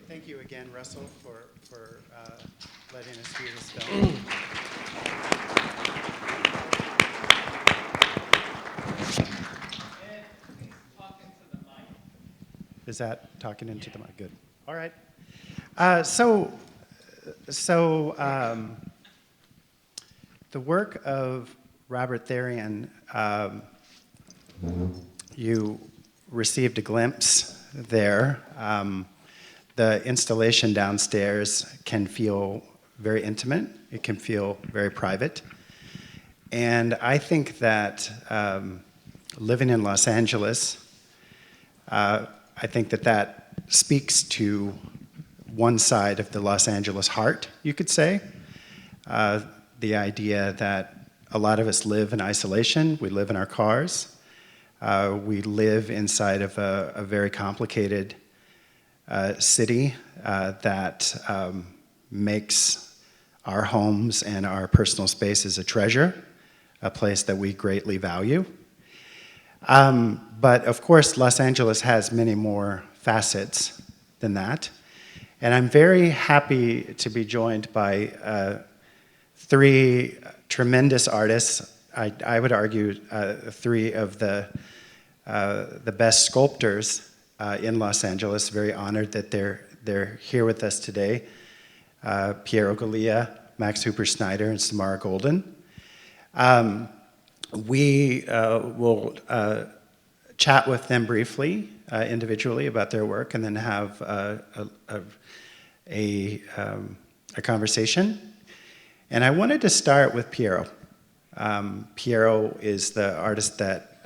Thank you again, Russell, for letting us do this film. Is that talking into the mic? Good. All right. The work of Robert Therrien, you received a glimpse there. The installation downstairs can feel very intimate. It can feel very private. And I think that living in Los Angeles, I think that speaks to one side of the Los Angeles heart, you could say. The idea that a lot of us live in isolation. We live in our cars. We live inside of a very complicated city that makes our homes and our personal spaces a treasure, a place that we greatly value. But of course, Los Angeles has many more facets than that. And I'm very happy to be joined by three tremendous artists. I would argue three of the best sculptors in Los Angeles. Very honored that they're here with us today. Piero Golia, Max Hooper Schneider, and Samara Golden. We will chat with them briefly, individually, about their work, and then have a conversation. And I wanted to start with Piero. Piero is the artist that,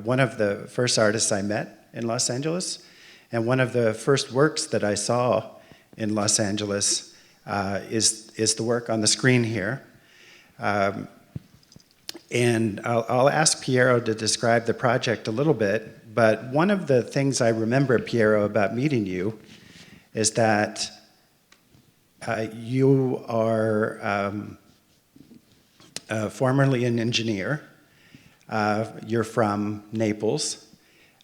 one of the first artists I met in Los Angeles, and one of the first works that I saw in Los Angeles is the work on the screen here. And I'll ask Piero to describe the project a little bit, but one of the things I remember, Piero, about meeting you is that you are formerly an engineer. You're from Naples,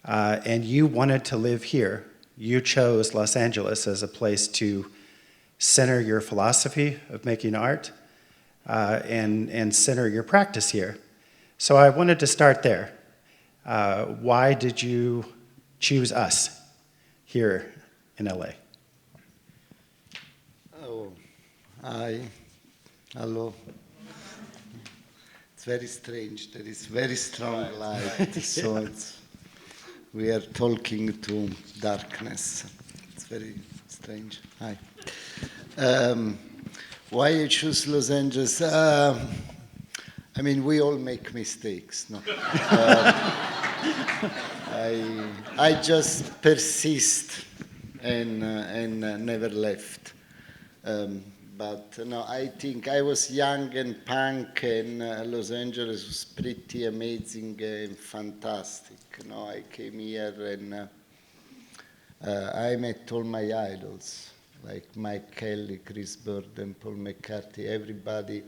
and you wanted to live here. You chose Los Angeles as a place to center your philosophy of making art and center your practice here. So I wanted to start there. Why did you choose us here in LA? Oh, hi, hello. It's very strange. There is very strong light, so we are talking to darkness. It's very strange. Hi. Why I choose Los Angeles? I mean, we all make mistakes. No? I just persist and never left. But no, I think I was young and punk, and Los Angeles was pretty amazing and fantastic. No, I came here and I met all my idols, like Mike Kelly, Chris Bird, and Paul McCartney, everybody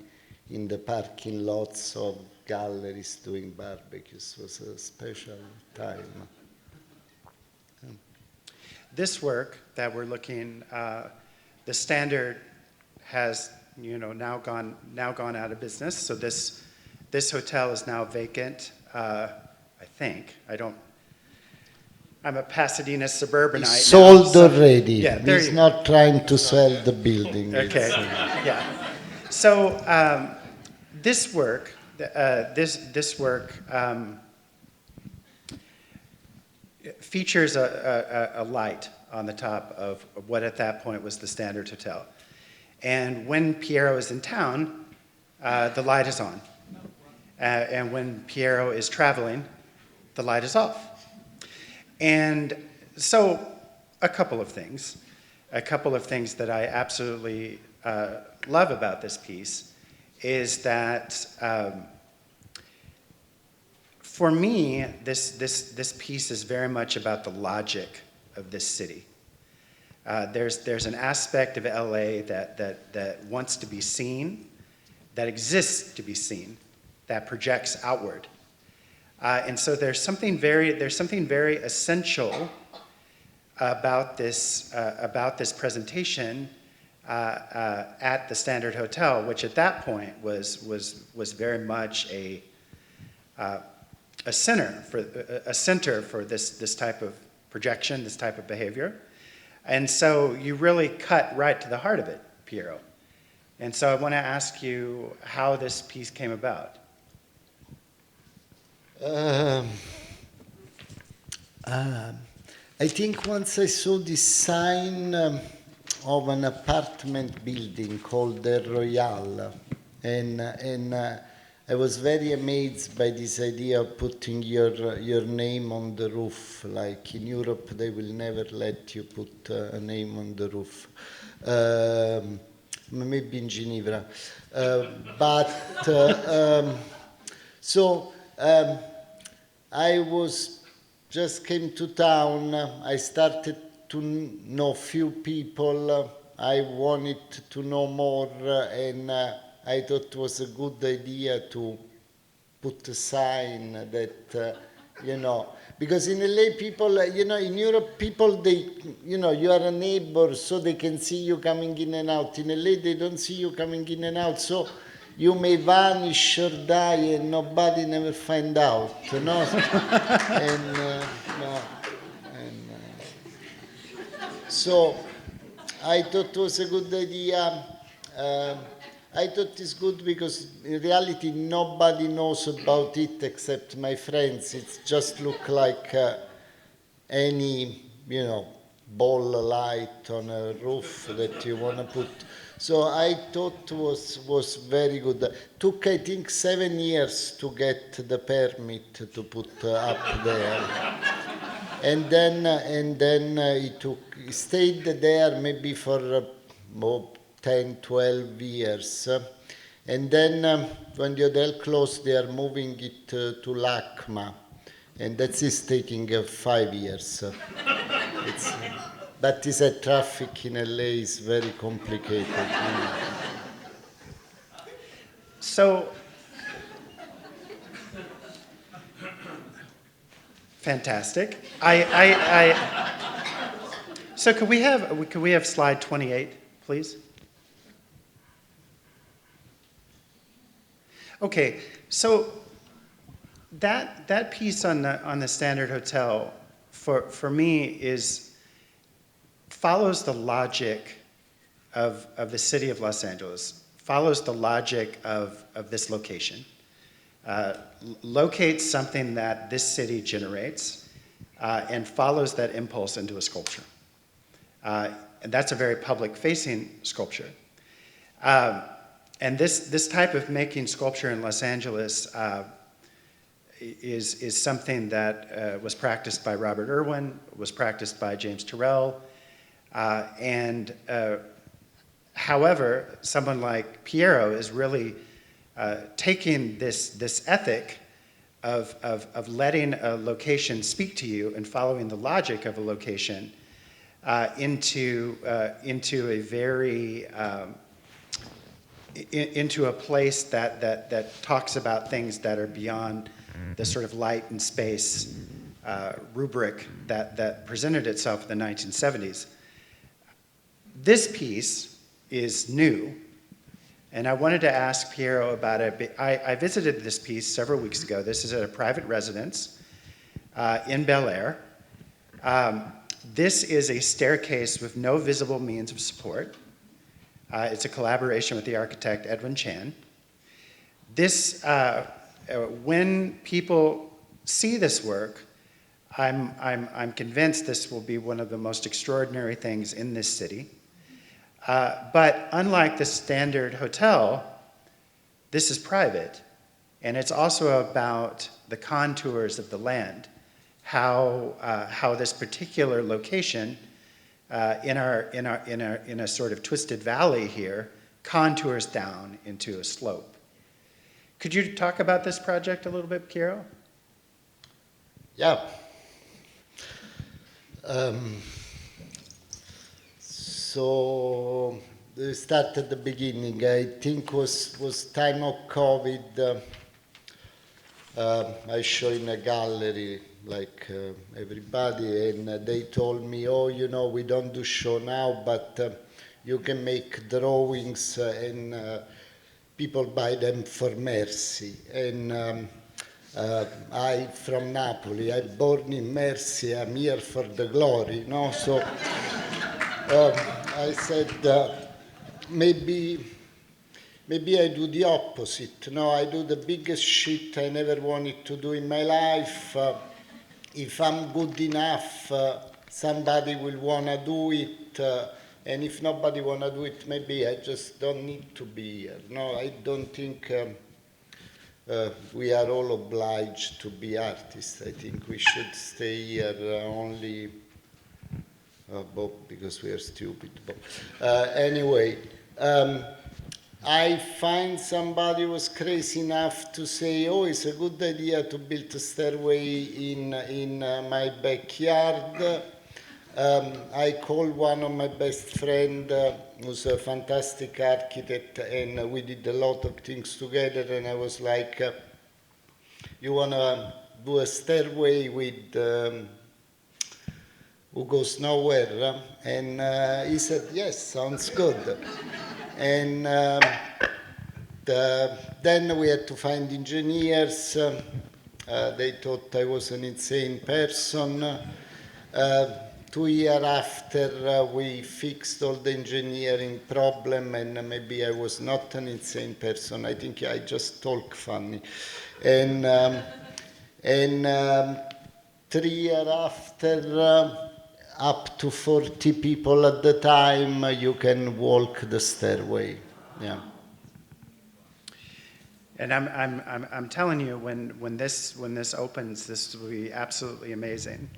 in the parking lots of galleries doing barbecues. It was a special time. This work that we're looking, the Standard has now gone out of business. So this hotel is now vacant. I think I'm a Pasadena suburbanite. It's sold now, already. Yeah, He's not trying to sell the building. Okay. Yeah. So this work, features a light on the top of what at that point was the Standard Hotel. And when Piero is in town, the light is on. And when Piero is traveling, the light is off. And so a couple of things that I absolutely love about this piece is that for me, this piece is very much about the logic of this city. There's an aspect of LA that wants to be seen, that exists to be seen, that projects outward. And so there's something very essential about this presentation at the Standard Hotel, which at that point was very much a center for this type of projection, this type of behavior. And so you really cut right to the heart of it, Piero. And so I want to ask you how this piece came about. I think once I saw this sign of an apartment building called the Royal, and I was very amazed by this idea of putting your name on the roof. Like in Europe, they will never let you put a name on the roof. Maybe in Geneva. I just came to town. I started to know few people. I wanted to know more, and I thought it was a good idea to put a sign that, because in LA people, in Europe people, you are a neighbor, so they can see you coming in and out. In LA they don't see you coming in and out, so you may vanish or die and nobody never find out, So I thought it was a good idea. I thought it's good because in reality nobody knows about it except my friends. It just look like any, ball light on a roof that you want to put. So I thought was very good. Took, I think, 7 years to get the permit to put up there. And then it stayed there maybe for 10, 12 years. And then when the hotel closed, they are moving it to LACMA. And that is taking 5 years. But this traffic in LA is very complicated. So, fantastic. So could we have slide 28, please? Okay, so that piece on the Standard Hotel for me follows the logic of the city of Los Angeles, follows the logic of this location, locates something that this city generates, and follows that impulse into a sculpture. And that's a very public-facing sculpture. And this type of making sculpture in Los Angeles is something that was practiced by Robert Irwin, was practiced by James Turrell, however, someone like Piero is really taking this ethic of letting a location speak to you and following the logic of a location into a very into a place that talks about things that are beyond the sort of light and space rubric that presented itself in the 1970s. This piece is new, and I wanted to ask Piero about it. I visited this piece several weeks ago. This is at a private residence in Bel Air. This is a staircase with no visible means of support. It's a collaboration with the architect Edwin Chan. This, when people see this work, I'm convinced this will be one of the most extraordinary things in this city. But unlike the Standard Hotel, this is private, and it's also about the contours of the land, how this particular location in a sort of twisted valley here contours down into a slope. Could you talk about this project a little bit, Piero? Yeah. So we start at the beginning. I think was time of COVID. I show in a gallery like everybody, and they told me, oh, you know, we don't do show now, but you can make drawings and people buy them for mercy. And I from Napoli, I'm born in mercy, I'm here for the glory, no? So I said, maybe I do the opposite. No, I do the biggest shit I never wanted to do in my life. If I'm good enough, somebody will want to do it. And if nobody want to do it, maybe I just don't need to be here. No, I don't think we are all obliged to be artists. I think we should stay here only because we are stupid. Anyway, I find somebody was crazy enough to say, oh, it's a good idea to build a stairway in my backyard. I called one of my best friends, who's a fantastic architect, and we did a lot of things together, and I was like, you want to do a stairway with who goes nowhere? And he said, yes, sounds good. And then we had to find engineers. They thought I was an insane person. 2 years after, we fixed all the engineering problem, and maybe I was not an insane person. I think I just talk funny. And 3 years after, up to 40 people at the time, you can walk the stairway. Yeah. And I'm telling you, when this opens, this will be absolutely amazing.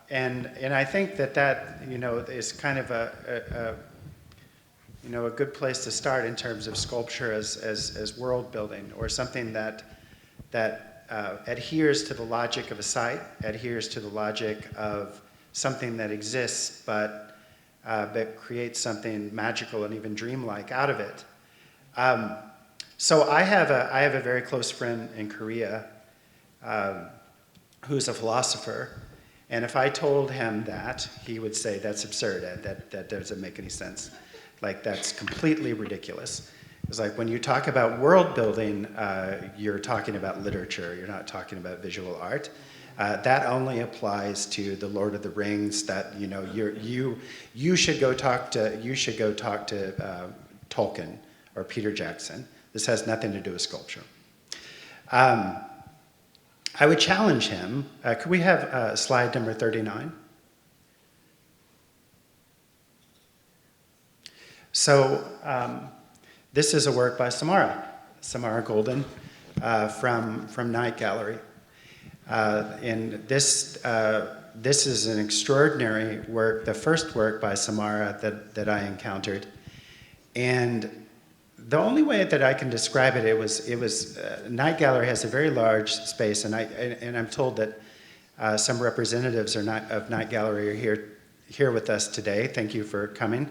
And I think that you know is kind of a good place to start in terms of sculpture as world building, or something that adheres to the logic of a site, adheres to the logic of something that exists, but that creates something magical and even dreamlike out of it. So I have a very close friend in Korea who's a philosopher, and if I told him that, he would say, that's absurd, that doesn't make any sense. Like, that's completely ridiculous. It's like, when you talk about world building, you're talking about literature, you're not talking about visual art. That only applies to the Lord of the Rings. That, you know, you should go talk to Tolkien or Peter Jackson. This has nothing to do with sculpture. I would challenge him. Could we have slide number 39? So this is a work by Samara Golden from Night Gallery. And this is an extraordinary work, the first work by Samara that I encountered. And the only way that I can describe it, it was Night Gallery has a very large space, and I'm told that some representatives of Night Gallery are here with us today. Thank you for coming.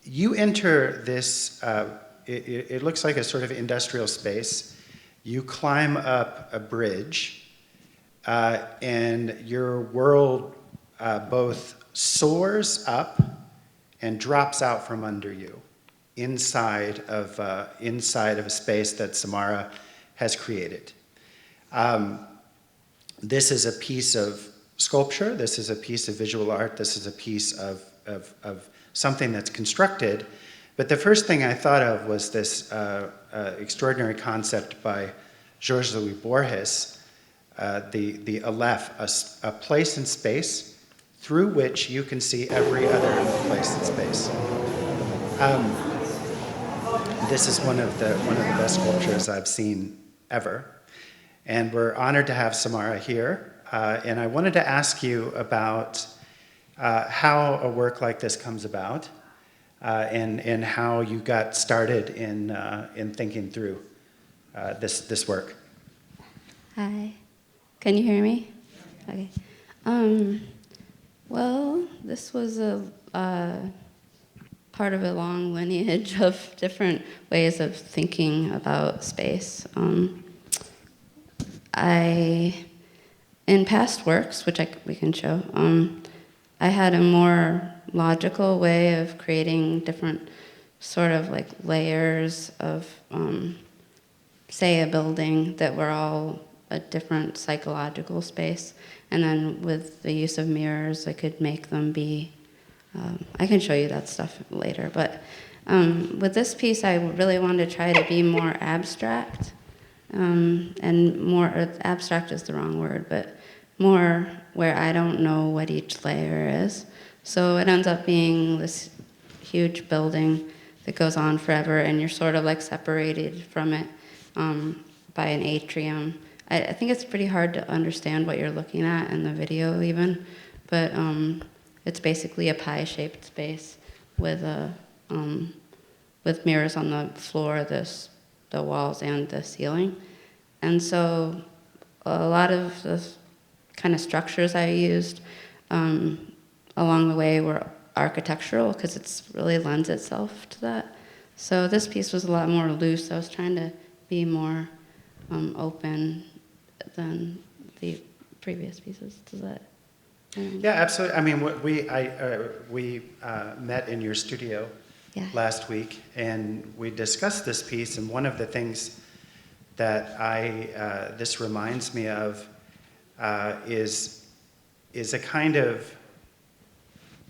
You enter this, it looks like a sort of industrial space. You climb up a bridge, and your world both soars up and drops out from under you inside of a space that Samara has created. This is a piece of sculpture. This is a piece of visual art. This is a piece of something that's constructed. But the first thing I thought of was this extraordinary concept by Jorge Luis Borges, the Aleph, a place in space through which you can see every other place in space. This is one of the best sculptures I've seen ever, and we're honored to have Samara here. And I wanted to ask you about how a work like this comes about, and how you got started in thinking through this work. Hi, can you hear me? Okay. Well, this was a part of a long lineage of different ways of thinking about space. in past works, which we can show, I had a more logical way of creating different sort of like layers of, say, a building that were all a different psychological space. And then with the use of mirrors, I could make them be, I can show you that stuff later. But with this piece, I really wanted to try to be more abstract. And more, abstract is the wrong word, but more where I don't know what each layer is. So it ends up being this huge building that goes on forever, and you're sort of like separated from it by an atrium. I think it's pretty hard to understand what you're looking at in the video even, but it's basically a pie-shaped space with with mirrors on the floor, the walls, and the ceiling. And so a lot of the kind of structures I used along the way were architectural, because it really lends itself to that. So this piece was a lot more loose. I was trying to be more open than the previous pieces. Does that? Yeah, absolutely. I mean, we met in your studio last week, and we discussed this piece. And one of the things that this reminds me of is a kind of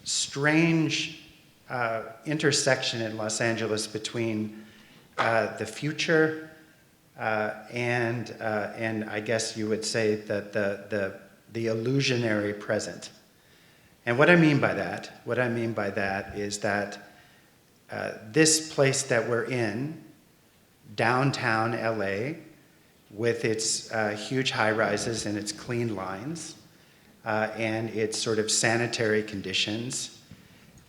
strange intersection in Los Angeles between the future and I guess you would say that the illusionary present. And what I mean by that is that this place that we're in, downtown LA, with its huge high-rises and its clean lines, and its sort of sanitary conditions,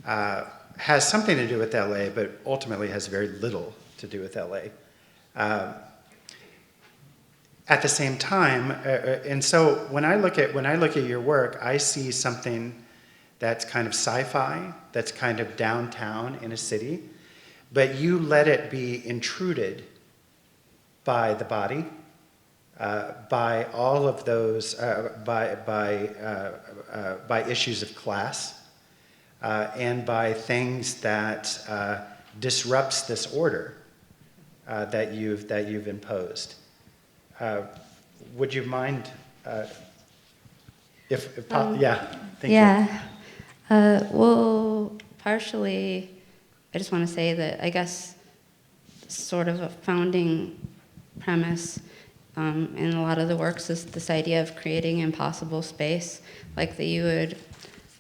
has something to do with LA, but ultimately has very little to do with LA. At the same time, and so when I look at your work, I see something that's kind of sci-fi, that's kind of downtown in a city, but you let it be intruded by the body, by all of those, by issues of class, and by things that disrupts this order that you've imposed. Would you mind yeah, thank you. Well, partially, I just want to say that I guess sort of a founding premise in a lot of the works is this idea of creating impossible space, like that you would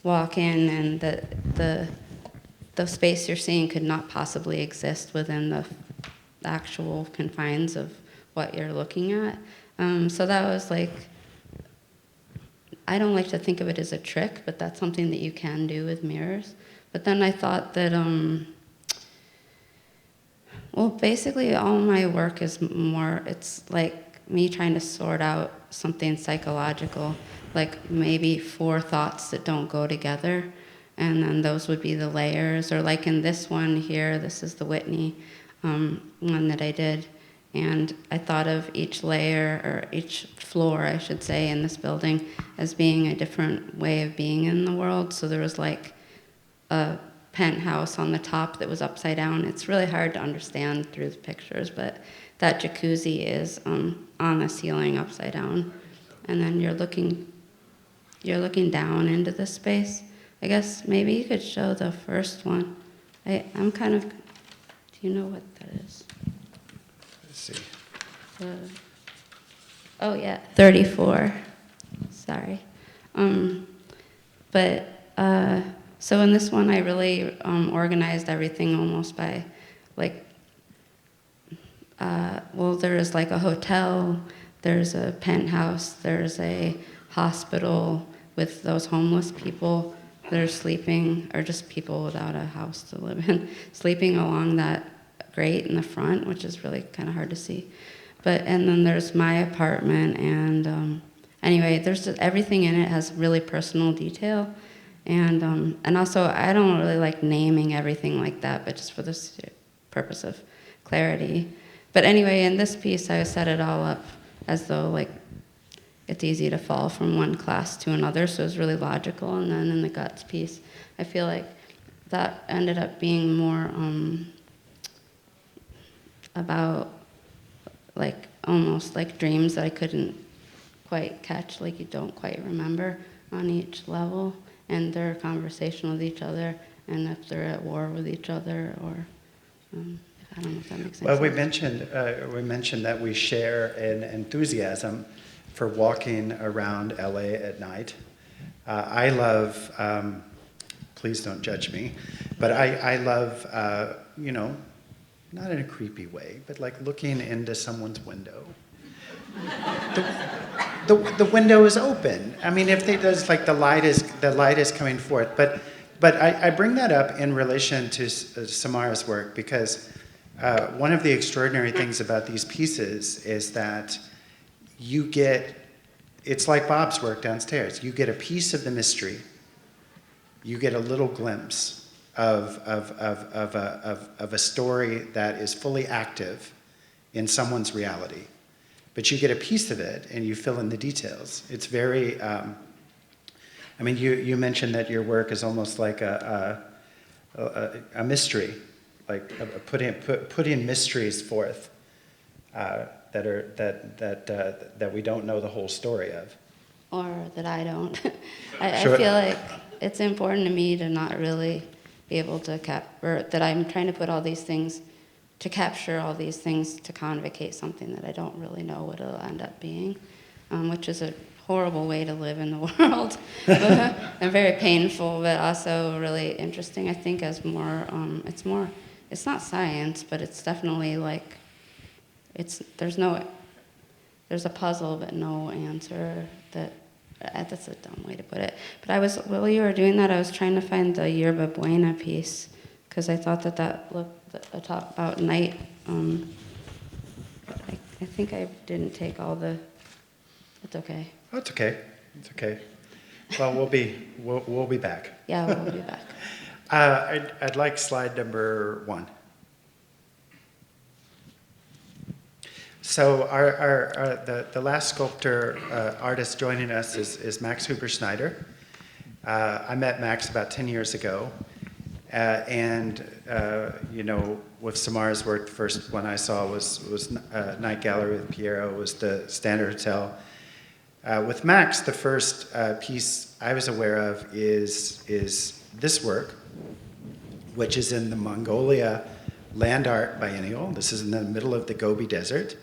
walk in and the space you're seeing could not possibly exist within the actual confines of what you're looking at. So that was like, I don't like to think of it as a trick, but that's something that you can do with mirrors. But then I thought that, well, basically all my work is more, it's like me trying to sort out something psychological, like maybe 4 thoughts that don't go together, and then those would be the layers. Or like in this one here, this is the Whitney one that I did, and I thought of each layer, or each floor, I should say, in this building as being a different way of being in the world. So there was like a penthouse on the top that was upside down. It's really hard to understand through the pictures, but that jacuzzi is on the ceiling upside down, and then you're looking down into this space. I guess maybe you could show the first one. I'm kind of, do you know what that is? Let's see. Oh yeah, 34. Sorry. So in this one, I really organized everything almost by, like, well, there's like a hotel, there's a penthouse, there's a hospital with those homeless people that are sleeping, or just people without a house to live in, sleeping along that grate in the front, which is really kind of hard to see. And then there's my apartment, and anyway, there's just, everything in it has really personal detail. And also, I don't really like naming everything like that, but just for the purpose of clarity. But anyway, in this piece, I set it all up as though, like, it's easy to fall from one class to another, so it's really logical. And then in the guts piece, I feel like that ended up being more about like almost like dreams that I couldn't quite catch, like you don't quite remember on each level, and they're conversational with each other, and if they're at war with each other, or I don't know if that makes sense. Well, we mentioned that we share an enthusiasm for walking around LA at night. I love, please don't judge me, but I love, you know, not in a creepy way, but like looking into someone's window. The window is open. I mean, if there's like the light is coming forth. But I bring that up in relation to Samara's work because one of the extraordinary things about these pieces is that you get, it's like Bob's work downstairs. You get a piece of the mystery. You get a little glimpse of a story that is fully active in someone's reality. But you get a piece of it and you fill in the details. It's very, I mean, you mentioned that your work is almost like a mystery, like putting mysteries forth that we don't know the whole story of. Or that I don't. I Sure. feel like it's important to me to not really be able to or that I'm trying to put all these things, to capture all these things to convocate something that I don't really know what it'll end up being, which is a horrible way to live in the world, and very painful, but also really interesting. I think as it's not science, but it's definitely like, there's a puzzle but no answer. That's a dumb way to put it. But while you were doing that, I was trying to find the Yerba Buena piece, because I thought that looked a talk about night. I think I didn't take all the. It's okay. Oh, it's okay. It's okay. Well, we'll be back. Yeah, we'll be back. I'd like slide number 1. So the last sculptor artist joining us is Max Huber Schneider. I met Max about 10 years ago, and you know, with Samara's work, the first one I saw was Night Gallery with Piero, was the Standard Hotel. With Max, the first piece I was aware of is this work, which is in the Mongolia Land Art Biennial. This is in the middle of the Gobi Desert.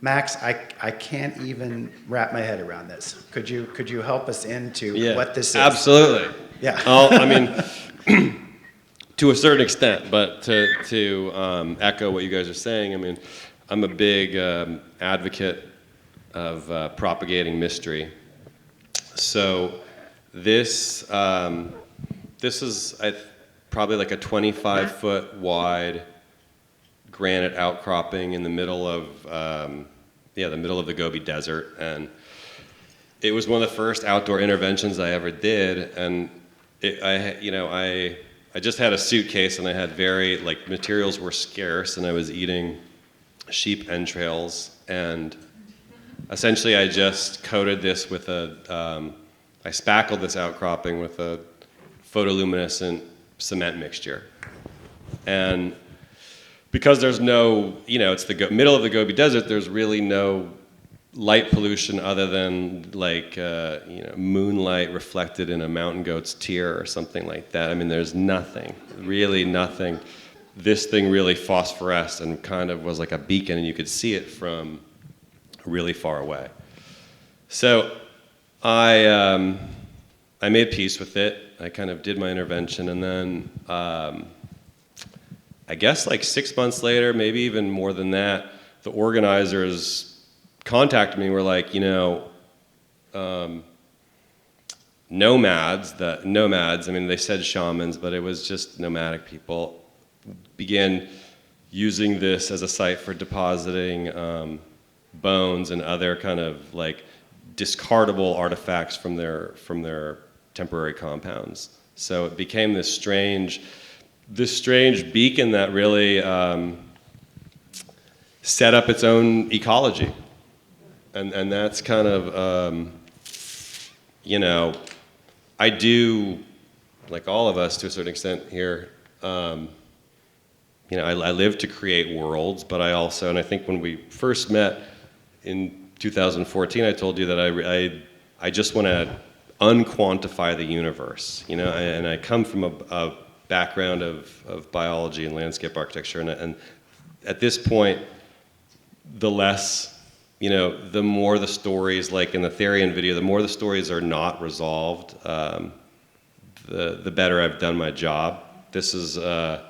Max, I can't even wrap my head around this. Could you help us into what this is? Absolutely. Yeah. I mean, to a certain extent, but to echo what you guys are saying, I mean, I'm a big advocate of propagating mystery. So this is probably like a 25-foot wide granite outcropping in the middle of the Gobi Desert, and it was one of the first outdoor interventions I ever did. And I just had a suitcase, and I had materials were scarce, and I was eating sheep entrails, and essentially I just coated this with I spackled this outcropping with a photoluminescent cement mixture, and because there's no, it's the middle of the Gobi Desert, there's really no light pollution other than moonlight reflected in a mountain goat's tear or something like that. I mean, there's nothing, really nothing. This thing really phosphoresced and kind of was like a beacon, and you could see it from really far away. So I made peace with it. I kind of did my intervention, and then I guess 6 months later, maybe even more than that, the organizers contacted me and were like, nomads, I mean, they said shamans, but it was just nomadic people, began using this as a site for depositing bones and other kind of discardable artifacts from their temporary compounds. So it became this strange beacon that really set up its own ecology. And that's kind of, you know, I do, like all of us to a certain extent here, you know, I live to create worlds, but I also, and I think when we first met in 2014, I told you that I just want to unquantify the universe, you know, and I come from a background of biology and landscape architecture, and at this point, the less, you know, the more the stories, like in the Therrien video, the more the stories are not resolved, the better I've done my job. This is I'm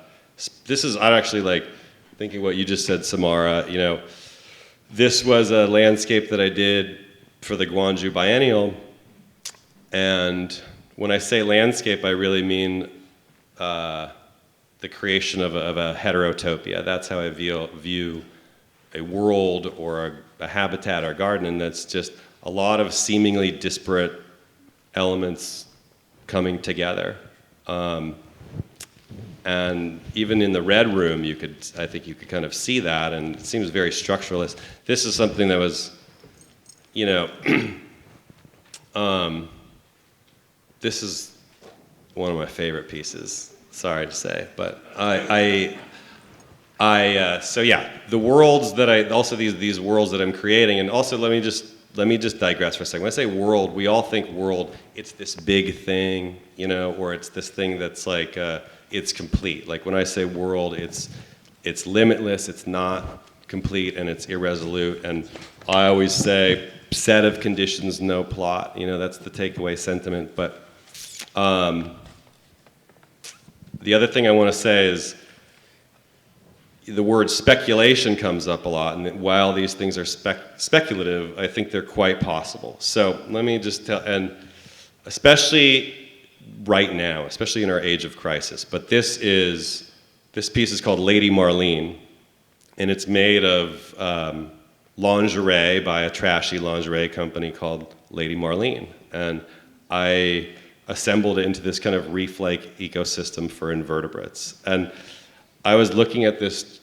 actually like thinking what you just said, Samara. You know, this was a landscape that I did for the Gwangju Biennial, and when I say landscape, I really mean the creation of a heterotopia. That's how I view a world or a habitat or garden, and that's just a lot of seemingly disparate elements coming together. And even in the red room, I think you could kind of see that, and it seems very structuralist. This is something that was, you know, this is one of my favorite pieces. Sorry to say, but so yeah, the worlds that also these worlds that I'm creating, and also let me just digress for a second. When I say world, we all think world, it's this big thing, you know, or it's this thing that's like it's complete. Like when I say world, it's limitless, it's not complete, and it's irresolute. And I always say set of conditions, no plot. You know, that's the takeaway sentiment. But the other thing I want to say is the word speculation comes up a lot, and while these things are speculative, I think they're quite possible. So let me just tell, and especially right now, especially in our age of crisis, but this piece is called Lady Marlene, and it's made of lingerie by a trashy lingerie company called Lady Marlene, and I assembled it into this kind of reef-like ecosystem for invertebrates. And I was looking at this,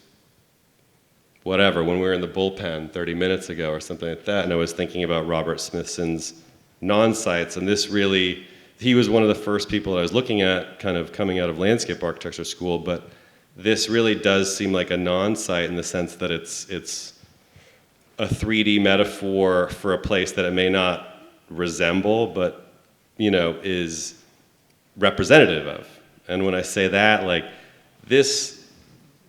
whatever, when we were in the bullpen 30 minutes ago or something like that, and I was thinking about Robert Smithson's non-sites, and this really, he was one of the first people that I was looking at kind of coming out of landscape architecture school, but this really does seem like a non-site in the sense that it's a 3D metaphor for a place that it may not resemble, but, you know, is representative of. And when I say that, like,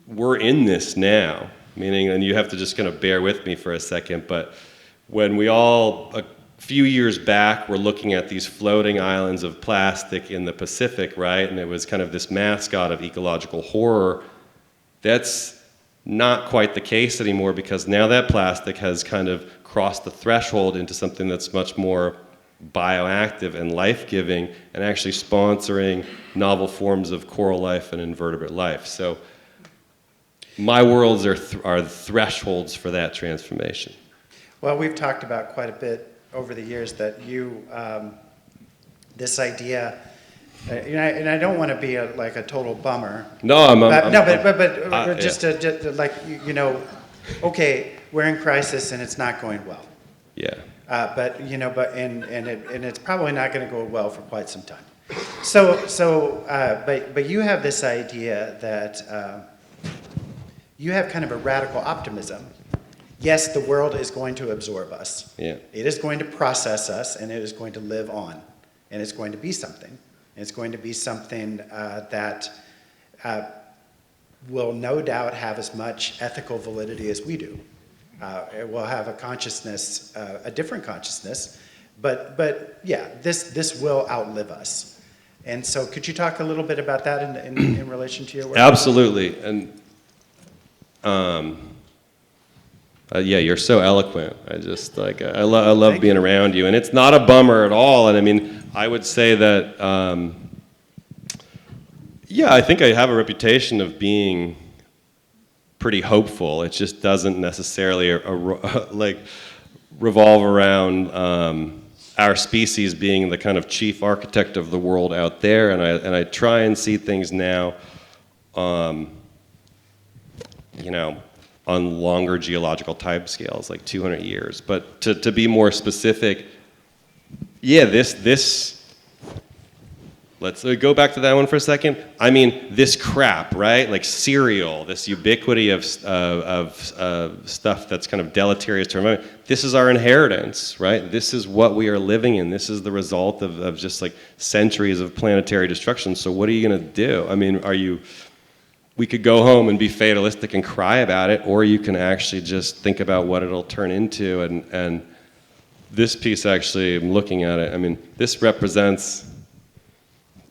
we're in this now, meaning, and you have to just kind of bear with me for a second, but when we all, a few years back, were looking at these floating islands of plastic in the Pacific, right, and it was kind of this mascot of ecological horror, that's not quite the case anymore, because now that plastic has kind of crossed the threshold into something that's much more bioactive and life-giving, and actually sponsoring novel forms of coral life and invertebrate life. So my worlds are thresholds for that transformation. Well, we've talked about quite a bit over the years that you, this idea, and I don't want to be like a total bummer. No, Just like, you know, okay, we're in crisis and it's not going well. Yeah. But it's probably not going to go well for quite some time. But you have this idea that you have kind of a radical optimism. Yes, the world is going to absorb us. Yeah. It is going to process us, and it is going to live on, and it's going to be something. And it's going to be something that will no doubt have as much ethical validity as we do. It will have a consciousness, a different consciousness, but yeah, this will outlive us. And so could you talk a little bit about that in relation to your work? Absolutely. And yeah, you're so eloquent. I just like, I love being around you, and it's not a bummer at all. And I mean, I would say that, yeah, I think I have a reputation of being pretty hopeful. It just doesn't necessarily like revolve around our species being the kind of chief architect of the world out there. And I try and see things now, you know, on longer geological timescales, like 200 years. But to be more specific, yeah, let's go back to that one for a second. I mean, this crap, right? Like cereal, this ubiquity of stuff that's kind of deleterious to our environment. This is our inheritance, right? This is what we are living in. This is the result of just like centuries of planetary destruction. So what are you going to do? I mean, we could go home and be fatalistic and cry about it, or you can actually just think about what it'll turn into. And this piece, actually, I'm looking at it. I mean, this represents.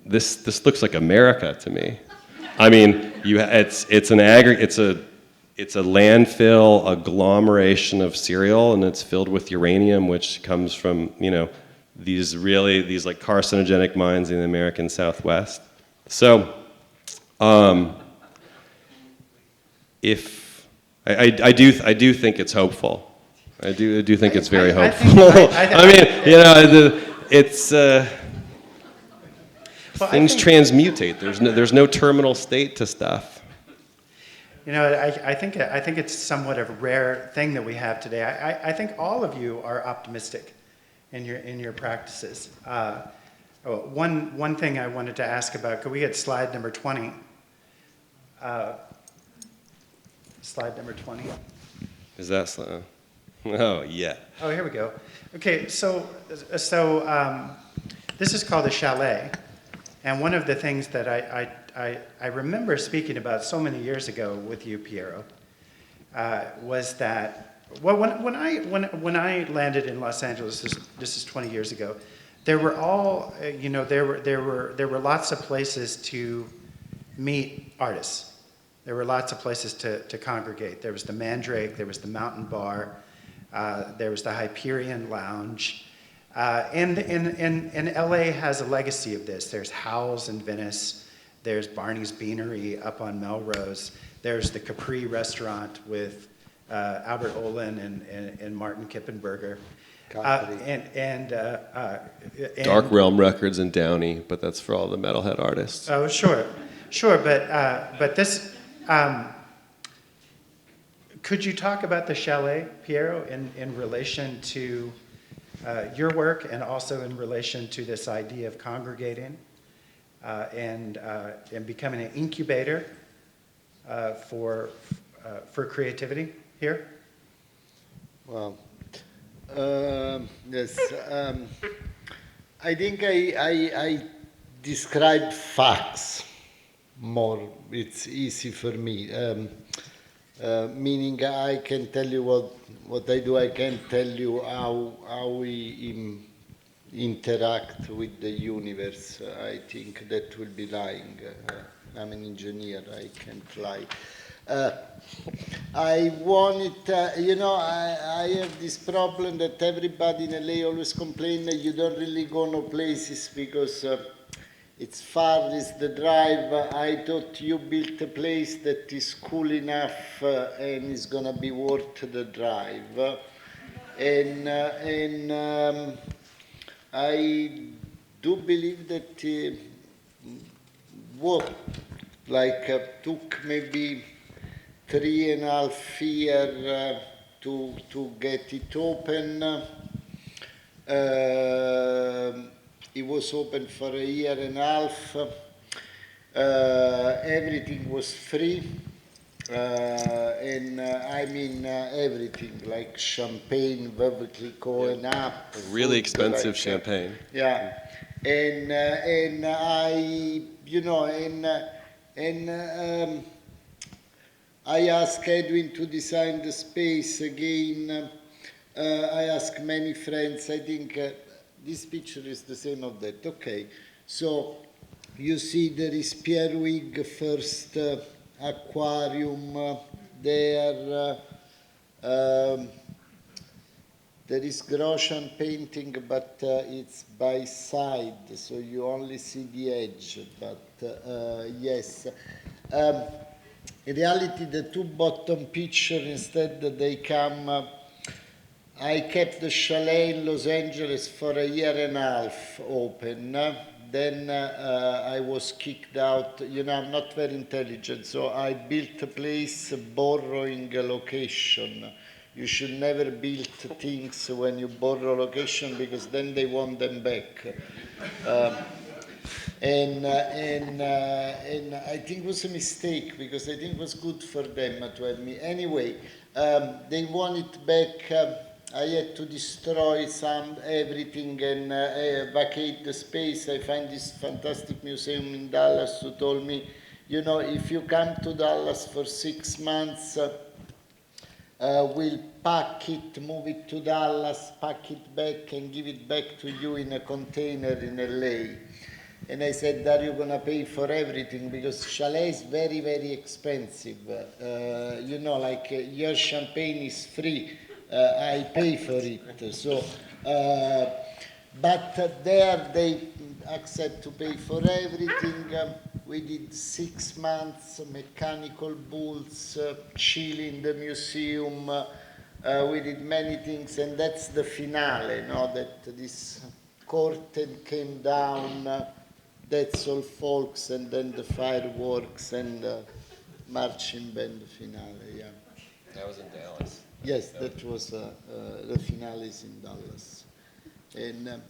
This looks like America to me. I mean, it's a landfill agglomeration of cereal, and it's filled with uranium, which comes from these like carcinogenic mines in the American Southwest. So, if I do think it's hopeful. I do think it's very hopeful. I mean, it's. Well, things transmutate. There's no terminal state to stuff. I think it's somewhat of a rare thing that we have today. I think all of you are optimistic in your practices. One thing I wanted to ask about. Could we get slide number 20? Slide number 20. Is that slow? Oh yeah. Oh, here we go. Okay, so this is called a chalet. And one of the things that I remember speaking about so many years ago with you, Piero, was that when I landed in Los Angeles, this is 20 years ago, there were there were lots of places to meet artists. There were lots of places to congregate. There was the Mandrake, there was the Mountain Bar, there was the Hyperion Lounge. And LA has a legacy of this. There's Howell's in Venice. There's Barney's Beanery up on Melrose. There's the Capri restaurant with Albert Olin and Martin Kippenberger. And Dark Realm Records in Downey, but that's for all the metalhead artists. Oh, sure, but this. Could you talk about the chalet, Piero, in relation to your work, and also in relation to this idea of congregating and becoming an incubator for creativity here? Well, yes. I think I describe facts more. It's easy for me. Meaning I can tell you what I do. I can tell you how we interact with the universe. I think that will be lying. I'm an engineer. I can't lie. I wanted, I have this problem that everybody in LA always complain that you don't really go no places because it's far, it's the drive. I thought you built a place that is cool enough and is gonna be worth the drive. And I do believe that work took maybe 3.5 years to get it open. It was open for 1.5 years. Everything was free. And I mean everything, like champagne, Veuve Clicquot and up. Really expensive champagne. Yeah. And I, I asked Edwin to design the space again. I asked many friends. I think this picture is the same of that. Okay, so you see there is Pierwig first aquarium there. There is Grosjean painting, but it's by side, so you only see the edge. But yes, in reality, the two bottom pictures instead they come. I kept the chalet in Los Angeles for 1.5 years open then I was kicked out. You know, I'm not very intelligent, so I built a place borrowing a location. You should never build things when you borrow location because then they want them back. And I think it was a mistake because I think it was good for them to have me. Anyway, they want it back. I had to destroy everything and vacate the space. I find this fantastic museum in Dallas who told me, you know, if you come to Dallas for 6 months, we'll pack it, move it to Dallas, pack it back and give it back to you in a container in LA. And I said, are you going to pay for everything? Because chalet is very, very expensive. You know, like your champagne is free. I pay for it. So, but there they accept to pay for everything. We did 6 months, mechanical bulls, chill in the museum. We did many things, and that's the finale, no? That this curtain came down, that's all folks, and then the fireworks and the marching band finale, yeah. That was in Dallas. Yes, that was the finale is in Dallas. And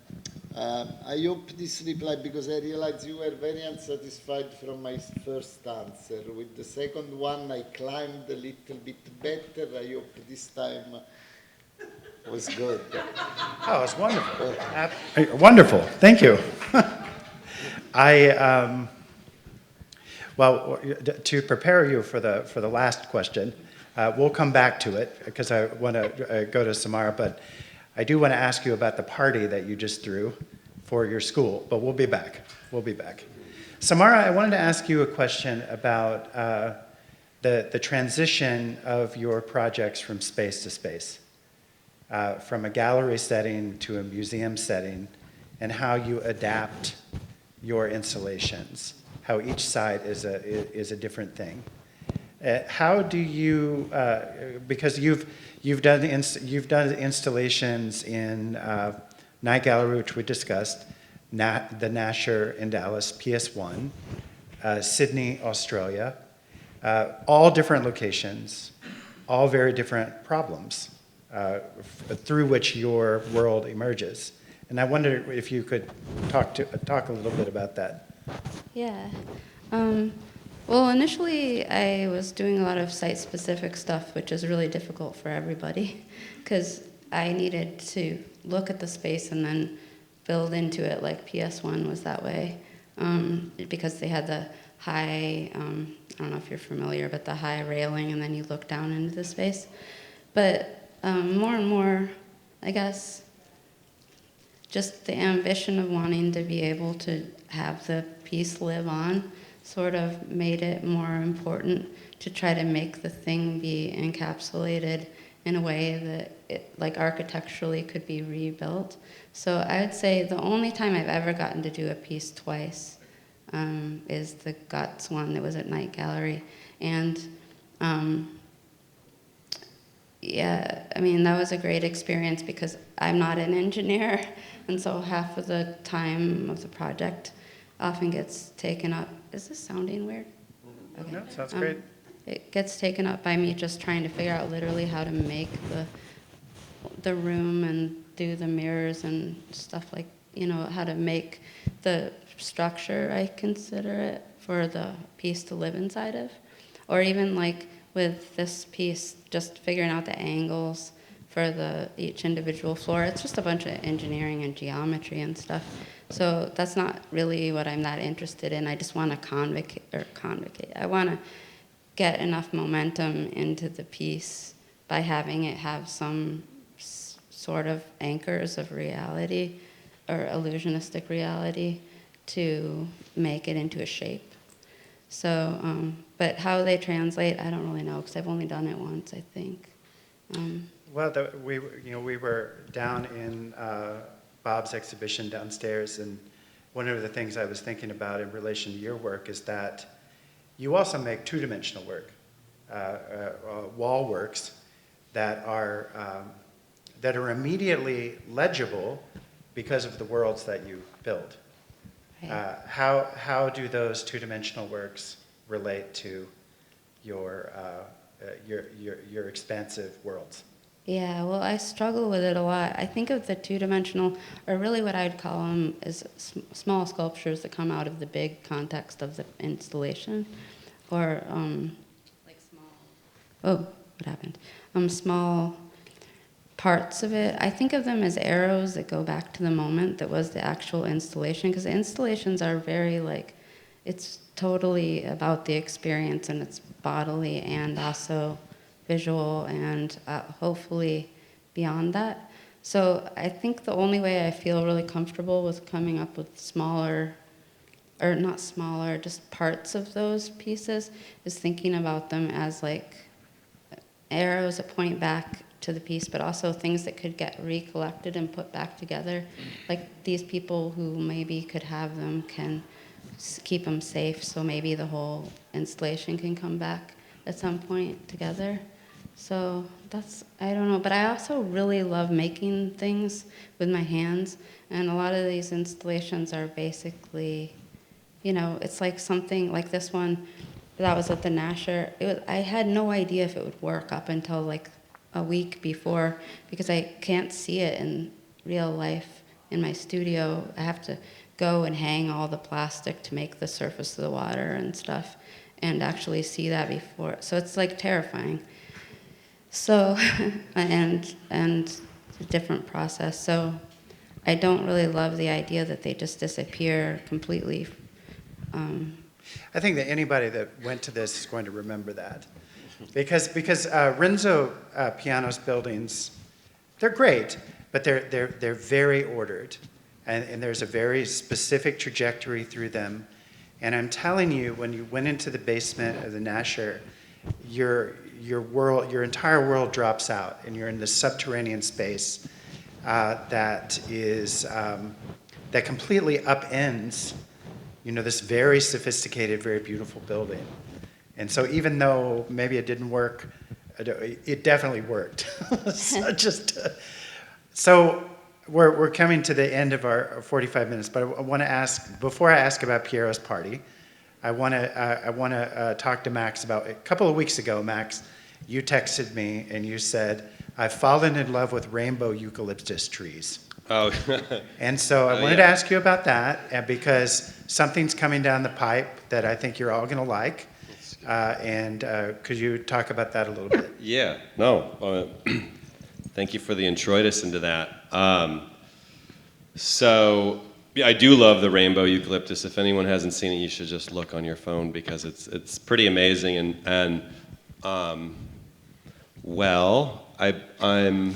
I hope this reply, because I realized you were very unsatisfied from my first answer. With the second one, I climbed a little bit better. I hope this time was good. Oh, it's wonderful. Wonderful. Thank you. Well, to prepare you for the last question, we'll come back to it because I want to go to Samara, but I do want to ask you about the party that you just threw for your school, but we'll be back. We'll be back. Samara, I wanted to ask you a question about the transition of your projects from space to space, from a gallery setting to a museum setting, and how you adapt your installations, how each site is a different thing. How do you, because you've done installations in Night Gallery, which we discussed, the Nasher in Dallas, PS1, Sydney, Australia, all different locations, all very different problems through which your world emerges. And I wonder if you could talk a little bit about that. Yeah. Well, initially, I was doing a lot of site-specific stuff, which is really difficult for everybody, because I needed to look at the space and then build into it, like PS1 was that way, because they had the high, I don't know if you're familiar, but the high railing, and then you look down into the space. But more and more, I guess, just the ambition of wanting to be able to have the piece live on sort of made it more important to try to make the thing be encapsulated in a way that it, like architecturally, could be rebuilt. So I would say the only time I've ever gotten to do a piece twice is the Guts one that was at Night Gallery. And yeah, I mean, that was a great experience because I'm not an engineer, and so half of the time of the project often gets taken up. Is this sounding weird? Okay. No, sounds great. It gets taken up by me just trying to figure out literally how to make the room and do the mirrors and stuff, like, you know, how to make the structure, I consider it, for the piece to live inside of. Or even like with this piece, just figuring out the angles for each individual floor. It's just a bunch of engineering and geometry and stuff. So that's not really what I'm that interested in. I just want to convocate. I want to get enough momentum into the piece by having it have some sort of anchors of reality or illusionistic reality to make it into a shape. So, but how they translate, I don't really know because I've only done it once, I think. Well, we were down in Bob's exhibition downstairs, and one of the things I was thinking about in relation to your work is that you also make two-dimensional work, wall works that are immediately legible because of the worlds that you build. Right. How do those two-dimensional works relate to your expansive worlds? Yeah, well, I struggle with it a lot. I think of the two-dimensional, or really what I'd call them, is small sculptures that come out of the big context of the installation, or like small. Oh, what happened? Small parts of it. I think of them as arrows that go back to the moment that was the actual installation, because the installations are very like, it's totally about the experience, and it's bodily and also visual, and hopefully beyond that. So I think the only way I feel really comfortable with coming up with smaller, or not smaller, just parts of those pieces, is thinking about them as like arrows that point back to the piece, but also things that could get recollected and put back together. Like these people who maybe could have them can keep them safe, so maybe the whole installation can come back at some point together. So that's, I don't know, but I also really love making things with my hands, and a lot of these installations are basically, you know, it's like something like this one that was at the Nasher. I had no idea if it would work up until like a week before, because I can't see it in real life in my studio. I have to go and hang all the plastic to make the surface of the water and stuff, and actually see that before. So it's like terrifying. So, and a different process. So I don't really love the idea that they just disappear completely. I think that anybody that went to this is going to remember that. Because Renzo Piano's buildings, they're great, but they're very ordered, and there's a very specific trajectory through them. And I'm telling you, when you went into the basement of the Nasher, your entire world drops out, and you're in this subterranean space that completely upends, you know, this very sophisticated, very beautiful building. And so even though maybe it didn't work, it definitely worked. So we're coming to the end of our 45 minutes, but I want to ask, before I ask about Piero's party, I want to talk to Max about, a couple of weeks ago, Max, you texted me and you said, I've fallen in love with rainbow eucalyptus trees. Oh. And so I wanted to ask you about that, and because something's coming down the pipe that I think you're all going to like. And could you talk about that a little bit? Yeah, no. Thank you for the introitus into that. So yeah, I do love the rainbow eucalyptus. If anyone hasn't seen it, you should just look on your phone, because it's pretty amazing. And well, I'm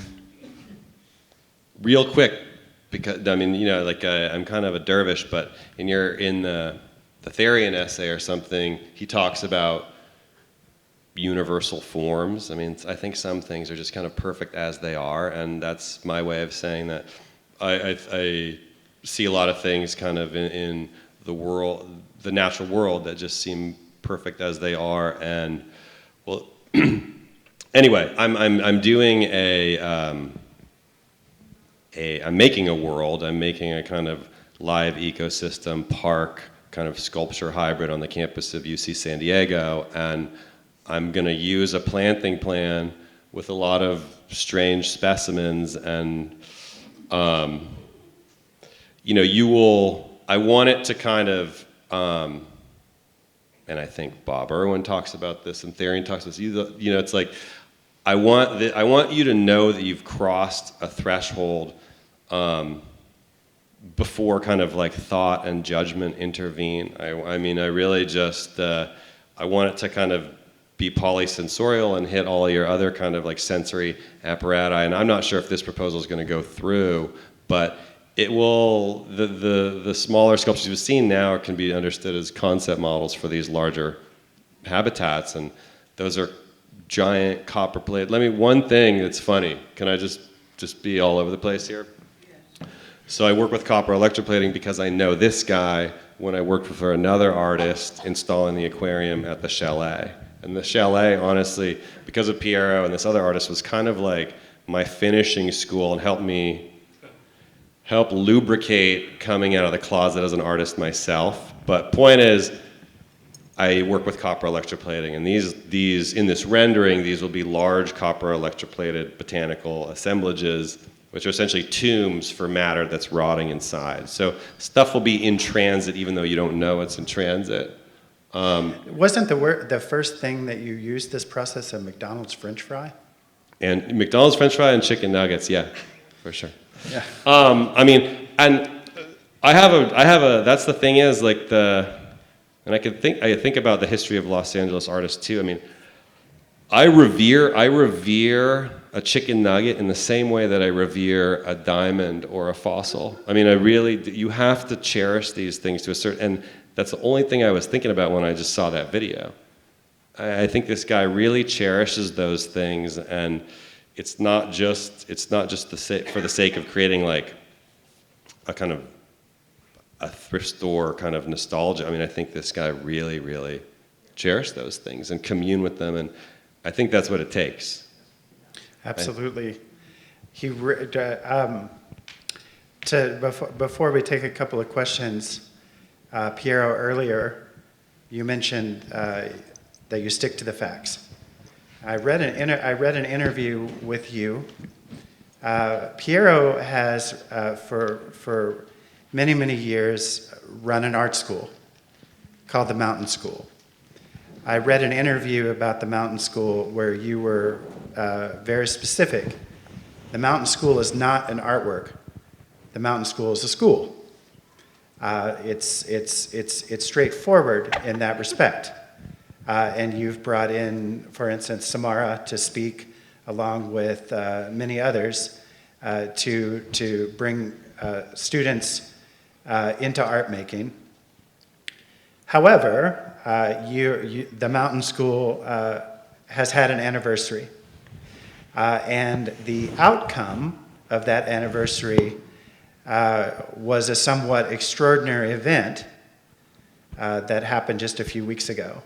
real quick, because I mean, you know, like I'm kind of a dervish, but in the Therrien essay or something, he talks about universal forms. I mean, I think some things are just kind of perfect as they are, and that's my way of saying that. I see a lot of things kind of in the world, the natural world, that just seem perfect as they are. And well, anyway, I'm doing I'm making a world. I'm making a kind of live ecosystem park kind of sculpture hybrid on the campus of UC San Diego, and I'm going to use a planting plan with a lot of strange specimens, and you know, I want it to kind of, and I think Bob Irwin talks about this, and Therrien talks about this, you know, it's like, I want you to know that you've crossed a threshold before kind of like thought and judgment intervene. I mean, I really just, I want it to kind of be polysensorial and hit all your other kind of like sensory apparatus. And I'm not sure if this proposal is going to go through, but it will, the smaller sculptures you've seen now can be understood as concept models for these larger habitats. And those are giant copper plate. One thing that's funny, can I just be all over the place here? So I work with copper electroplating because I know this guy when I worked for another artist installing the aquarium at the chalet. And the chalet, honestly, because of Piero and this other artist, was kind of like my finishing school and helped me help lubricate coming out of the closet as an artist myself. But point is, I work with copper electroplating, and these in this rendering, these will be large copper electroplated botanical assemblages, which are essentially tombs for matter that's rotting inside. So stuff will be in transit even though you don't know it's in transit. Wasn't the first thing that you used this process a McDonald's French fry? And McDonald's French fry and chicken nuggets, yeah, for sure. Yeah. I mean, and I have a. That's the thing is like and I think about the history of Los Angeles artists too. I mean, I revere a chicken nugget in the same way that I revere a diamond or a fossil. I mean, you have to cherish these things to a certain, and that's the only thing I was thinking about when I just saw that video. I think this guy really cherishes those things, and it's not just for the sake of creating like a kind of a thrift store kind of nostalgia. I mean, I think this guy really, really cherished those things and commune with them, and I think that's what it takes. Absolutely. Before we take a couple of questions, Piero, earlier you mentioned that you stick to the facts. I read an interview with you. Piero has for many, many years run an art school called the Mountain School. I read an interview about the Mountain School where you were very specific. The Mountain School is not an artwork. The Mountain School is a school. It's straightforward in that respect. And you've brought in, for instance, Samara to speak along with many others to bring students into art making. However, the Mountain School has had an anniversary, and the outcome of that anniversary was a somewhat extraordinary event that happened just a few weeks ago.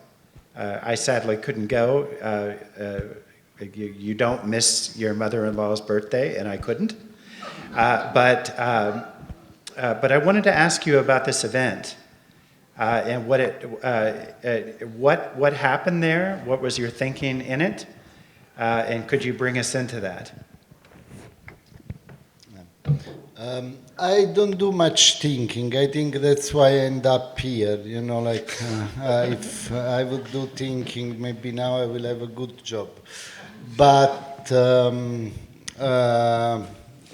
I sadly couldn't go. You don't miss your mother-in-law's birthday, and I couldn't. But I wanted to ask you about this event and what happened there. What was your thinking in it? And could you bring us into that? I don't do much thinking. I think that's why I end up here. You know, like if I would do thinking, maybe now I will have a good job. But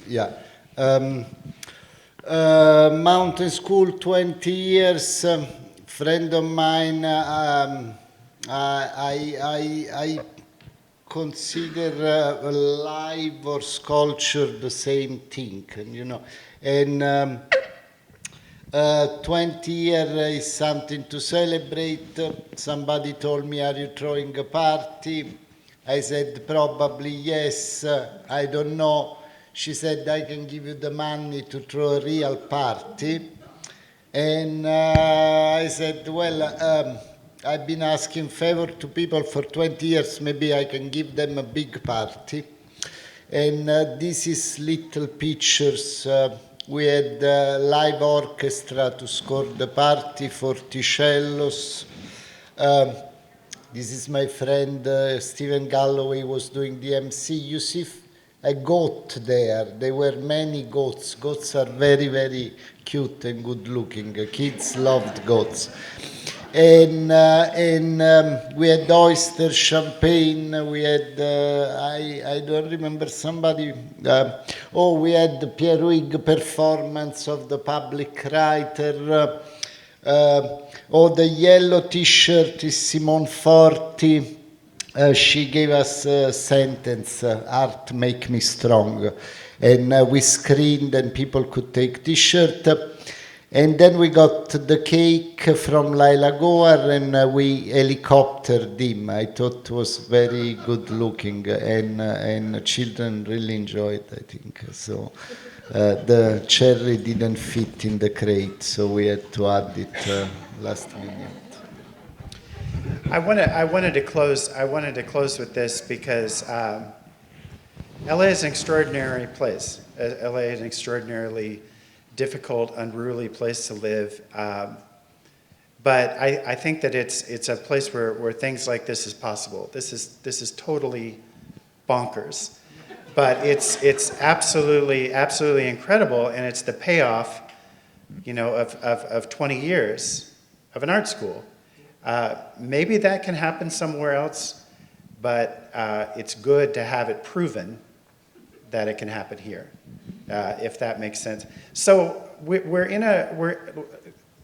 yeah. Mountain School, 20 years. Friend of mine. I consider live or sculpture the same thing, you know. And 20 years is something to celebrate. Somebody told me, "Are you throwing a party?" I said, "Probably yes. I don't know." She said, "I can give you the money to throw a real party." And I said, "Well, I've been asking favor to people for 20 years. Maybe I can give them a big party." And this is little pictures. We had a live orchestra to score the party, 40 cellos. This is my friend Stephen Galloway was doing the MC. You see a goat there. There were many goats. Goats are very, very cute and good looking. Kids loved goats. And we had oyster champagne. We had, I don't remember somebody. We had the Piero performance of the public writer. The yellow T-shirt is Simone Forti. She gave us a sentence, "Art make me strong." And we screened and people could take T-shirt. And then we got the cake from Laila Goar and we helicoptered him. I thought it was very good looking and children really enjoyed, I think. So the cherry didn't fit in the crate, so we had to add it last minute. I wanted to close with this because LA is an extraordinary place. LA is an extraordinarily difficult, unruly place to live. But I think that it's a place where things like this is possible. This is totally bonkers, but it's absolutely incredible, and it's the payoff, of 20 years of an art school. Maybe that can happen somewhere else, but it's good to have it proven that it can happen here, if that makes sense. So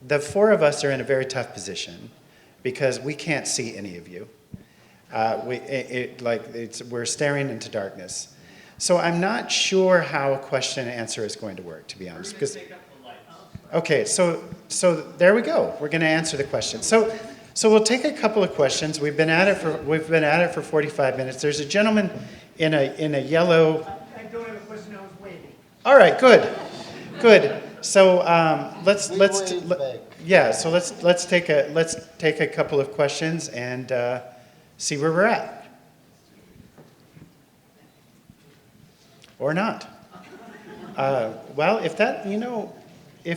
the four of us are in a very tough position because we can't see any of you. We're staring into darkness. So I'm not sure how a question and answer is going to work, to be honest. Okay, so there we go. We're going to answer the question. So we'll take a couple of questions. We've been at it for 45 minutes. There's a gentleman in a yellow. I don't have a question. I was waiting. All right, good. So let's take a couple of questions and see where we're at, or not. Well, if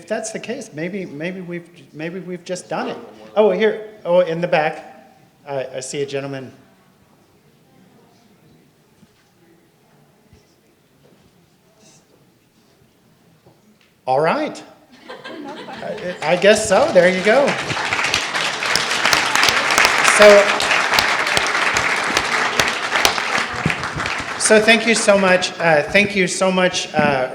that's the case, maybe we've just done it. Oh, here. Oh, in the back, I see a gentleman. All right. I guess so. There you go. So thank you so much. Thank you so much,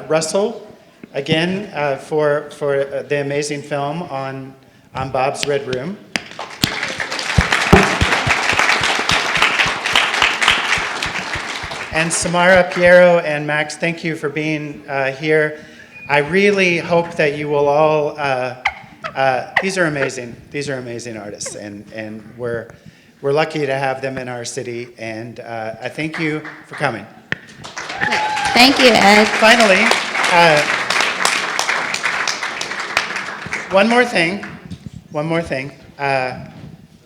Russell, again, for the amazing film on Bob's Red Room. And Samara, Piero, and Max, thank you for being here. I really hope that you will all, these are amazing artists, and we're lucky to have them in our city, and I thank you for coming. Thank you, Ed. Finally, one more thing.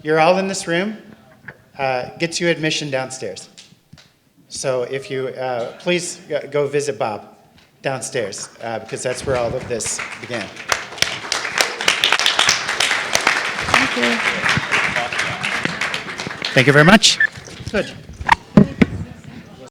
You're all in this room, gets you admission downstairs. So if you, please go visit Bob downstairs, because that's where all of this began. Thank you. Thank you very much. Good.